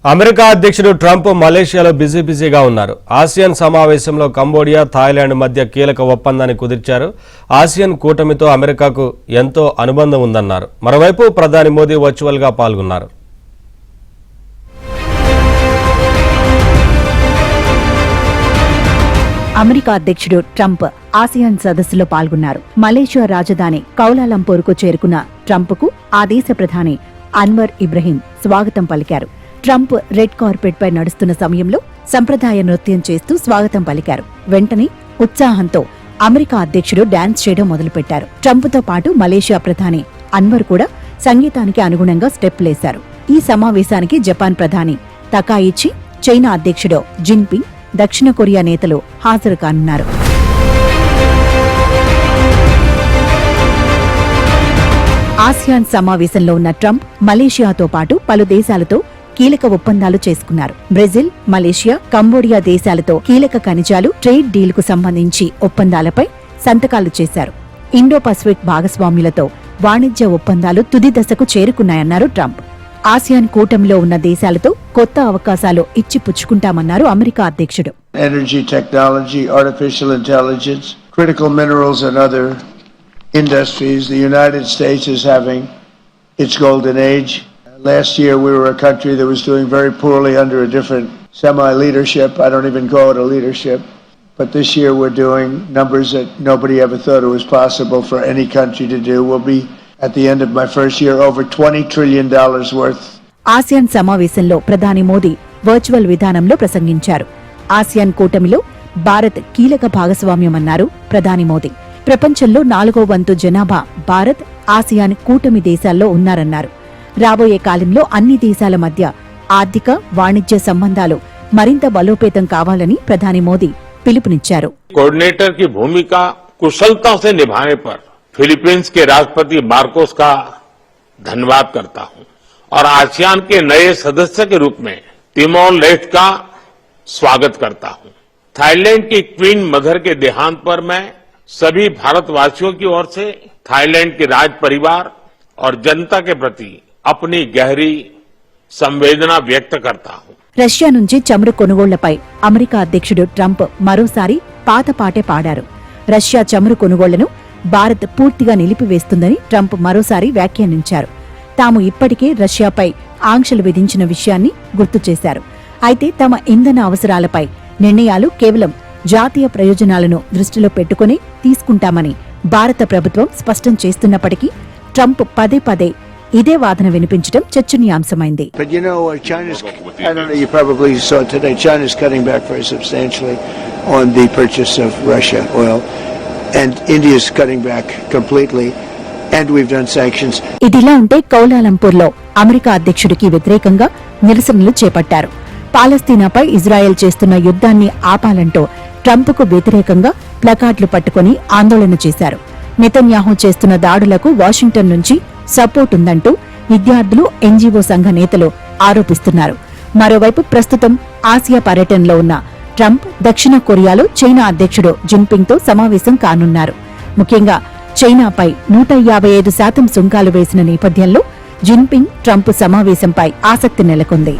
America అధ్యక్షుడు Trump మలేషియాలో బిజీగా ఉన్నారు. ఆసియాన్ సమావేశంలో కంబోడియా, థాయిలాండ్ మధ్య కీలక ఒప్పందాన్ని కుదిర్చారు. ఆసియాన్ కూటమితో అమెరికాకు ఎంతో అనుబంధం ఉందన్నారు. మరోవైపు ప్రధాని మోదీ వర్చువల్ గా పాల్గొన్నారు. అమెరికా అధ్యక్షుడు ట్రంప్ ఆసియాన్ సదస్సులో పాల్గొన్నారు. మలేషియా రాజధాని కౌలాలంపూర్కు చేరుకున్న ట్రంప్కు ఆ దేశ ప్రధాని అన్వర్ ఇబ్రహీం స్వాగతం పలికారు. ట్రంప్ రెడ్ కార్పెట్ పై నడుస్తున్న సమయంలో సంప్రదాయ నృత్యం చేస్తూ స్వాగతం పలికారు. వెంటనే ఉత్సాహంతో అమెరికా అధ్యక్షుడు డాన్స్ చేయడం మొదలుపెట్టారు. ట్రంప్తో పాటు మలేషియా ప్రధాని అన్వర్ కూడా సంగీతానికి అనుగుణంగా స్టెప్పులేశారు. ఈ సమావేశానికి జపాన్ ప్రధాని తకాయిచి, చైనా అధ్యక్షుడు జిన్పింగ్, దక్షిణ కొరియా నేతలు హాజరు కానున్నారు. ఆసియాన్ సమావేశంలో ఉన్న ట్రంప్ మలేషియాతో పాటు పలు దేశాలతో కీలక ఒప్పందాలు చేసుకున్నారు. బ్రెజిల్, మలేషియా, కంబోడియా దేశాలతో కీలక ఖనిజాలు, ట్రేడ్ డీల్ కు సంబంధించి ఒప్పందాలపై సంతకాలు చేశారు. ఇండో పసిఫిక్ భాగస్వామ్యులతో వాణిజ్య ఒప్పందాలు తుది దశకు చేరుకున్నాయన్నారు ట్రంప్. ఆసియాన్ కూటమిలో ఉన్న దేశాలతో కొత్త అవకాశాలు ఇచ్చి పుచ్చుకుంటామన్నారు అమెరికా అధ్యక్షుడు. Energy technology, artificial intelligence, critical minerals and other industries. The United States is having its golden age. Last year we were a country that was doing very poorly under a different semi-leadership. I don't even call it a leadership. But this year we're doing numbers that nobody ever thought it was possible for any country to do. We'll be at the end of my first year over $20 trillion worth. ASEAN సమావేశంలో ప్రధాని Modi virtual విధానంలో ప్రసంగించారు. ASEAN కూటమిలో భారత్ కీలక భాగస్వామ్యమన్నారు ప్రధాని మోదీ. ప్రపంచంలో 4వ వంతు జనాభా భారత్, ఆసియాన్ కూటమి దేశాల్లో ఉన్నారన్నారు. రాబోయే కాలంలో అన్ని దేశాల మధ్య ఆర్థిక, వాణిజ్య సంబంధాలు మరింత బలోపేతం కావాలని ప్రధాని మోదీ పిలుపునిచ్చారు. కోఆర్డినేటర్ की भूमिका कुशलता से निभाने पर फिलीपींस के राष्ट्रपति मार्कोस का धन्यवाद करता हूं और आसियान के नए सदस्य के रूप में तिमोर लेस्ट का स्वागत करता हूं. थाईलैंड की क्वीन मदर के देहांत पर मैं सभी भारतवासियों की ओर से थाईलैंड के राज परिवार और जनता के प्रति अपनी गहरी संवेदना व्यक्त करता हूं. రష్యా నుంచి చమురు కొనుగోళ్లపై అమెరికా అధ్యక్షుడు ట్రంప్ మరోసారి పాత పాటే పాడారు. రష్యా చమురు కొనుగోళ్లను భారత్ పూర్తిగా నిలిపివేస్తుందని ట్రంప్ మరోసారి వ్యాఖ్యానించారు. తాము ఇప్పటికే రష్యాపై ఆంక్షలు విధించిన విషయాన్ని గుర్తు చేశారు. అయితే తమ ఇంధన అవసరాలపై నిర్ణయాలు కేవలం జాతీయ ప్రయోజనాలను దృష్టిలో పెట్టుకుని తీసుకుంటామని భారత ప్రభుత్వం స్పష్టం చేస్తున్నప్పటికీ ట్రంప్ పదే పదే ఇదే వాదన వినిపించడం చర్చనీయాంశమైంది. But you know, China's, I don't know, you probably saw today, China's cutting back very substantially on the purchase of Russia oil, and India's cutting back completely, and we've done sanctions. ఇదిలా ఉంటే కౌలాలంపూర్లో America అధ్యక్షుడికి వ్యతిరేకంగా నిరసనలు చేపట్టారు. పాలస్తీనాపై Israel చేస్తున్న యుద్ధాన్ని ఆపాలంటూ ట్రంప్కు వ్యతిరేకంగా ప్లకార్డులు పట్టుకుని ఆందోళన చేశారు. నెతన్యాహు చేస్తున్న దాడులకు వాషింగ్టన్ నుంచి సపోర్ట్ ఉందంటూ విద్యార్థులు, ఎన్జీఓ సంఘ నేతలు ఆరోపిస్తున్నారు. మరోవైపు ప్రస్తుతం ఆసియా పర్యటనలో ఉన్న ట్రంప్ దక్షిణ కొరియాలో చైనా అధ్యక్షుడు జిన్పింగ్ తో సమావేశం కానున్నారు. ముఖ్యంగా చైనాపై 155% సుంకాలు వేసిన నేపథ్యంలో జిన్పింగ్, ట్రంప్ సమావేశంపై ఆసక్తి నెలకొంది.